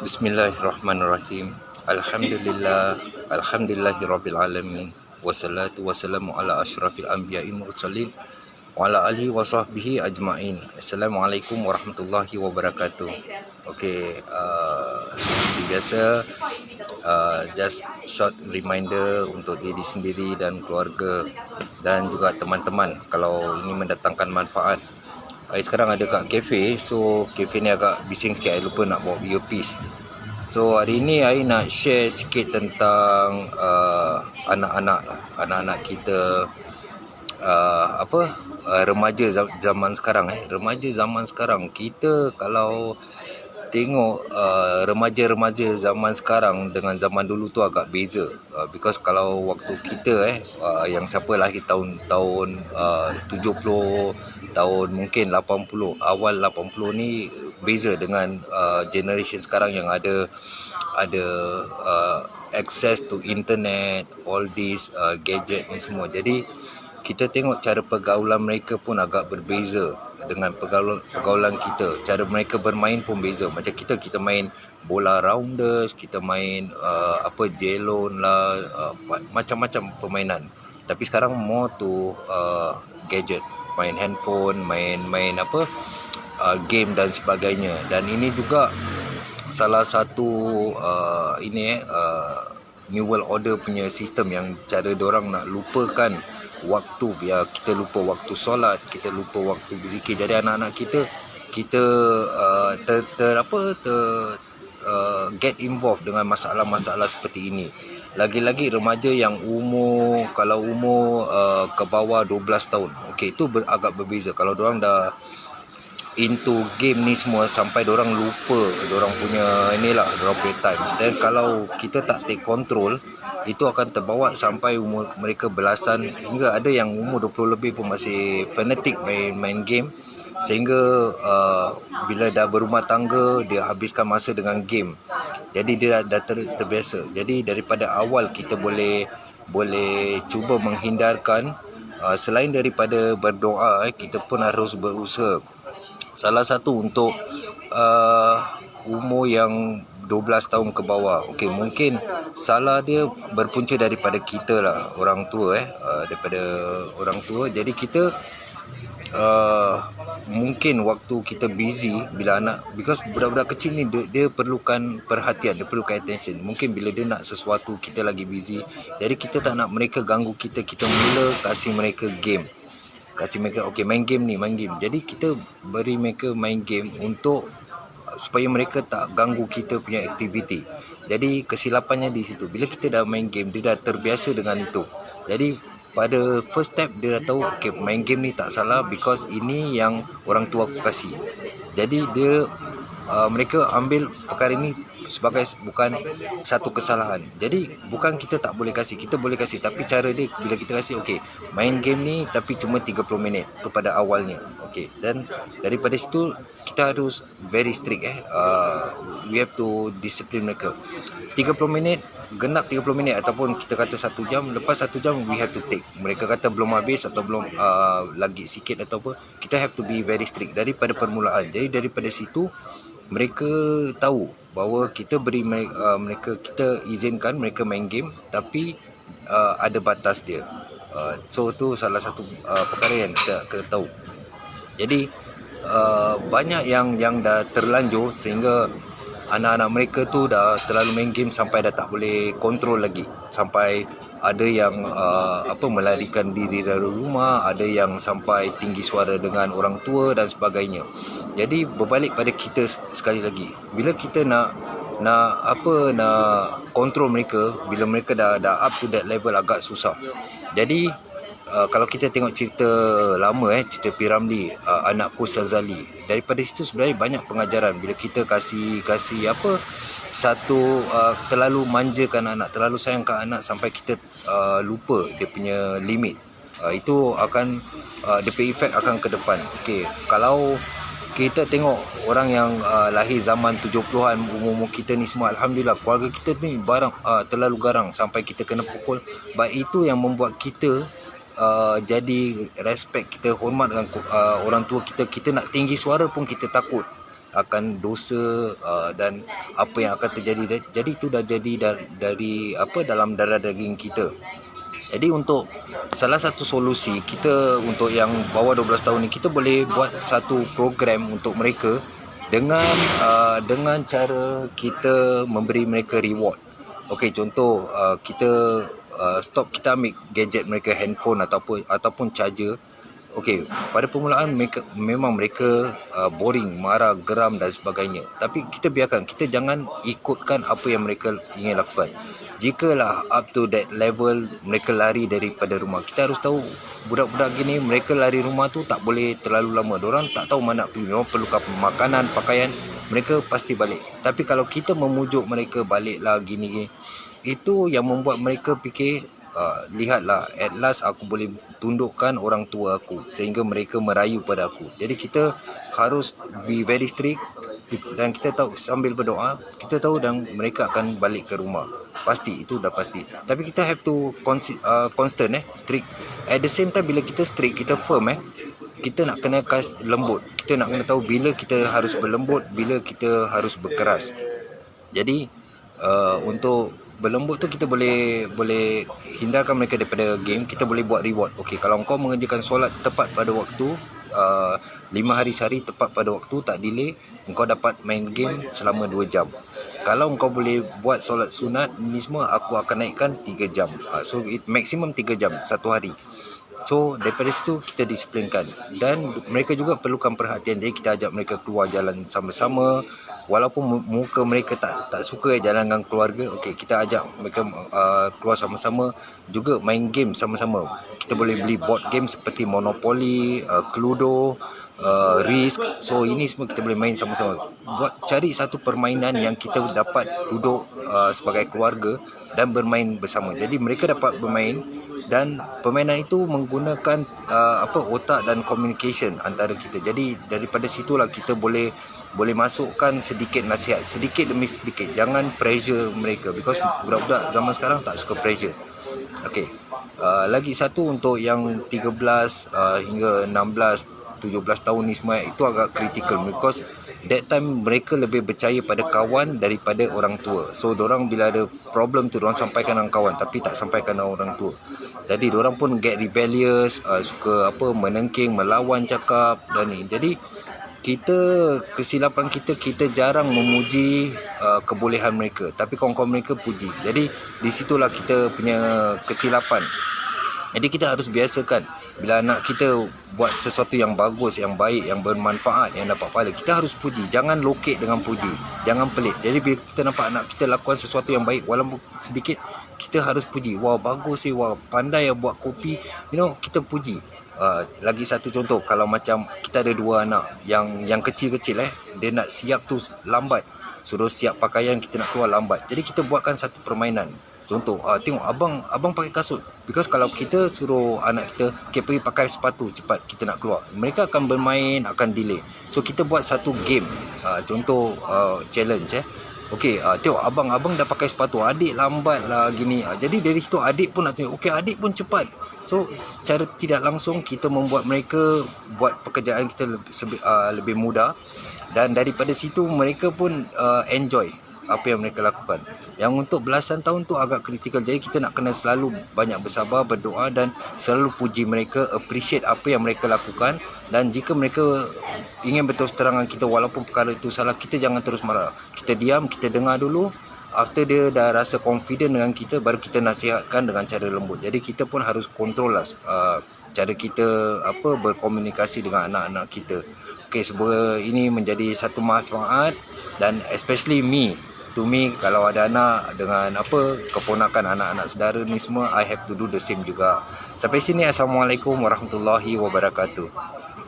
Bismillahirrahmanirrahim. Alhamdulillah, alhamdulillahirabbil alamin. Wassalatu wassalamu ala asyrafil anbiya'i mursalin wa ala alihi wa sahbihi ajma'in. Assalamualaikum warahmatullahi wabarakatuh. Okey, seperti biasa, just short reminder untuk diri sendiri dan keluarga dan juga teman-teman kalau ini mendatangkan manfaat. Sekarang ada kat kafe, so kafe ni agak bising sikit. I lupa nak bawa earpiece. So hari ni I nak share sikit tentang anak-anak kita, remaja zaman sekarang. Remaja zaman sekarang, kita kalau tengok remaja-remaja zaman sekarang dengan zaman dulu tu agak beza. Because kalau waktu kita yang siapa lahir tahun 70, tahun mungkin 80, awal 80 ni beza dengan generation sekarang yang ada access to internet, all these gadget ni semua. Jadi kita tengok cara pergaulan mereka pun agak berbeza dengan pergaulan kita. Cara mereka bermain pun beza. Macam kita main bola rounders, kita main jelon lah, macam-macam permainan. Tapi sekarang more to gadget, main handphone, main game dan sebagainya. Dan ini juga salah satu New World Order punya sistem yang cara diorang nak lupakan waktu. Biar kita lupa waktu solat, kita lupa waktu berzikir. Jadi anak-anak kita get involved dengan masalah-masalah seperti ini. Lagi-lagi remaja yang kalau umur ke bawah 12 tahun. Okey, itu agak berbeza. Kalau diorang dah into game ni semua sampai diorang lupa diorang punya diorang punya time. Dan kalau kita tak take control, itu akan terbawa sampai umur mereka belasan, hingga ada yang umur 20 lebih pun masih fanatik main game, sehingga bila dah berumah tangga dia habiskan masa dengan game. Jadi dia dah terbiasa. Jadi daripada awal kita boleh cuba menghindarkan. Selain daripada berdoa, kita pun harus berusaha. Salah satu untuk umur yang 12 tahun ke bawah. Okey, mungkin salah dia berpunca daripada kita lah, orang tua daripada orang tua. Jadi kita mungkin waktu kita busy, bila anak, because budak-budak kecil ni dia perlukan perhatian, dia perlukan attention. Mungkin bila dia nak sesuatu, kita lagi busy, jadi kita tak nak mereka ganggu kita. Kita mula kasih mereka game, kasih mereka main game. Jadi kita beri mereka main game untuk supaya mereka tak ganggu kita punya aktiviti. Jadi kesilapannya di situ. Bila kita dah main game, dia dah terbiasa dengan itu. Jadi pada first step dia dah tahu main game ni tak salah, because ini yang orang tua aku kasih. Jadi mereka ambil perkara ini sebagai bukan satu kesalahan. Jadi bukan kita tak boleh kasih, kita boleh kasih, tapi cara dia bila kita kasih main game ni tapi cuma 30 minit tu pada awalnya. Dan daripada situ kita harus very strict we have to discipline mereka. 30 minit, genap 30 minit, ataupun kita kata 1 jam, lepas 1 jam we have to take. Mereka kata belum habis atau belum lagi sikit atau apa, kita have to be very strict daripada permulaan. Jadi daripada situ mereka tahu bahawa kita beri mereka, kita izinkan mereka main game, tapi ada batas dia. So tu salah satu perkara yang kita tahu. Jadi banyak yang dah terlanjur, sehingga anak-anak mereka tu dah terlalu main game sampai dah tak boleh kontrol lagi. Sampai ada yang melarikan diri dari rumah, ada yang sampai tinggi suara dengan orang tua dan sebagainya. Jadi berbalik pada kita sekali lagi. Bila kita nak kontrol mereka, bila mereka dah up to that level, agak susah. Jadi kalau kita tengok cerita lama, cerita P. Ramlee, Anakku Sazali, daripada situ sebenarnya banyak pengajaran. Bila kita kasih terlalu manjakan anak, terlalu sayangkan anak sampai kita lupa dia punya limit, itu akan dia punya efek akan ke depan. Kalau kita tengok orang yang lahir zaman 70-an, umur kita ni semua, alhamdulillah keluarga kita ni terlalu garang sampai kita kena pukul. Itu yang membuat kita jadi respect, kita hormat dengan orang tua kita. Kita nak tinggi suara pun kita takut akan dosa dan apa yang akan terjadi. Jadi itu dah jadi dari apa dalam darah daging kita. Jadi untuk salah satu solusi kita untuk yang bawah 12 tahun ni, kita boleh buat satu program untuk mereka dengan cara kita memberi mereka reward. Okey, contoh kita stop, kita ambil gadget mereka, handphone ataupun charger. Okey, pada permulaan memang mereka boring, marah, geram dan sebagainya. Tapi kita biarkan, kita jangan ikutkan apa yang mereka ingin lakukan. Jikalau up to that level mereka lari daripada rumah, kita harus tahu budak-budak gini mereka lari rumah tu tak boleh terlalu lama. Diorang tak tahu mana nak pergi, diorang perlukan makanan, pakaian, mereka pasti balik. Tapi kalau kita memujuk mereka baliklah gini-gini, itu yang membuat mereka fikir, lihatlah, at last aku boleh tundukkan orang tua aku, sehingga mereka merayu pada aku. Jadi kita harus be very strict, dan kita tahu sambil berdoa, kita tahu dan mereka akan balik ke rumah. Pasti, itu dah pasti. Tapi kita have to constant strict. At the same time, bila kita strict, kita firm kita nak kena lembut. Kita nak kena tahu bila kita harus berlembut, bila kita harus berkeras. Jadi untuk berlembut tu kita boleh hindarkan mereka daripada game. Kita boleh buat reward. Okey, kalau kau mengerjakan solat tepat pada waktu, 5 hari sehari tepat pada waktu, tak delay, engkau dapat main game selama 2 jam. Kalau engkau boleh buat solat sunat ni semua, aku akan naikkan 3 jam. So maximum 3 jam satu hari. So daripada situ kita disiplinkan. Dan mereka juga perlukan perhatian. Jadi kita ajak mereka keluar jalan sama-sama. Walaupun muka mereka tak suka jalan dengan keluarga, okey, kita ajak mereka keluar sama-sama, juga main game sama-sama. Kita boleh beli board game seperti Monopoly, Cluedo, Risk. So ini semua kita boleh main sama-sama. Cari satu permainan yang kita dapat duduk sebagai keluarga dan bermain bersama. Jadi mereka dapat bermain, dan permainan itu menggunakan otak dan communication antara kita. Jadi daripada situlah kita boleh masukkan sedikit nasihat, sedikit demi sedikit. Jangan pressure mereka, because budak-budak zaman sekarang tak suka pressure. Okey, lagi satu untuk yang 13 hingga 16, 17 tahun ni semua, itu agak critical, because that time mereka lebih percaya pada kawan daripada orang tua. So dorang bila ada problem tu, dorang sampaikan dengan kawan, tapi tak sampaikan dengan orang tua. Jadi dorang pun get rebellious, suka menengking, melawan cakap dan ni. Jadi kesilapan kita jarang memuji kebolehan mereka, tapi kawan-kawan mereka puji. Jadi di situlah kita punya kesilapan. Jadi kita harus biasakan, bila anak kita buat sesuatu yang bagus, yang baik, yang bermanfaat, yang dapat pahala, kita harus puji. Jangan lokek dengan puji, jangan pelik. Jadi bila kita nampak anak kita lakukan sesuatu yang baik, walaupun sedikit, kita harus puji. Wah, bagus sih, wah, pandai buat kopi, kita puji. Lagi satu contoh, kalau macam kita ada 2 anak yang kecil-kecil, dia nak siap tu lambat, suruh siap pakaian, kita nak keluar lambat. Jadi kita buatkan satu permainan. Contoh, tengok abang pakai kasut. Because kalau kita suruh anak kita, okay, pergi pakai sepatu, cepat kita nak keluar, mereka akan bermain, akan delay. So kita buat satu game, contoh challenge. Okey, tengok abang dah pakai sepatu, adik lambat lah gini. Jadi dari situ adik pun nak tengok, okey, adik pun cepat. So secara tidak langsung kita membuat mereka buat pekerjaan kita lebih mudah. Dan daripada situ mereka pun enjoy apa yang mereka lakukan. Yang untuk belasan tahun tu agak kritikal. Jadi kita nak kena selalu banyak bersabar, berdoa, dan selalu puji mereka, appreciate apa yang mereka lakukan. Dan jika mereka ingin berterus terang dengan kita, walaupun perkara itu salah, kita jangan terus marah. Kita diam, kita dengar dulu. After dia dah rasa confident dengan kita, baru kita nasihatkan dengan cara lembut. Jadi kita pun harus control lah cara kita berkomunikasi dengan anak-anak kita. Okay, semoga ini menjadi satu manfaat. Dan especially to me, kalau ada anak dengan keponakan, anak-anak saudara ni semua, I have to do the same juga. Sampai sini, Assalamualaikum warahmatullahi wabarakatuh.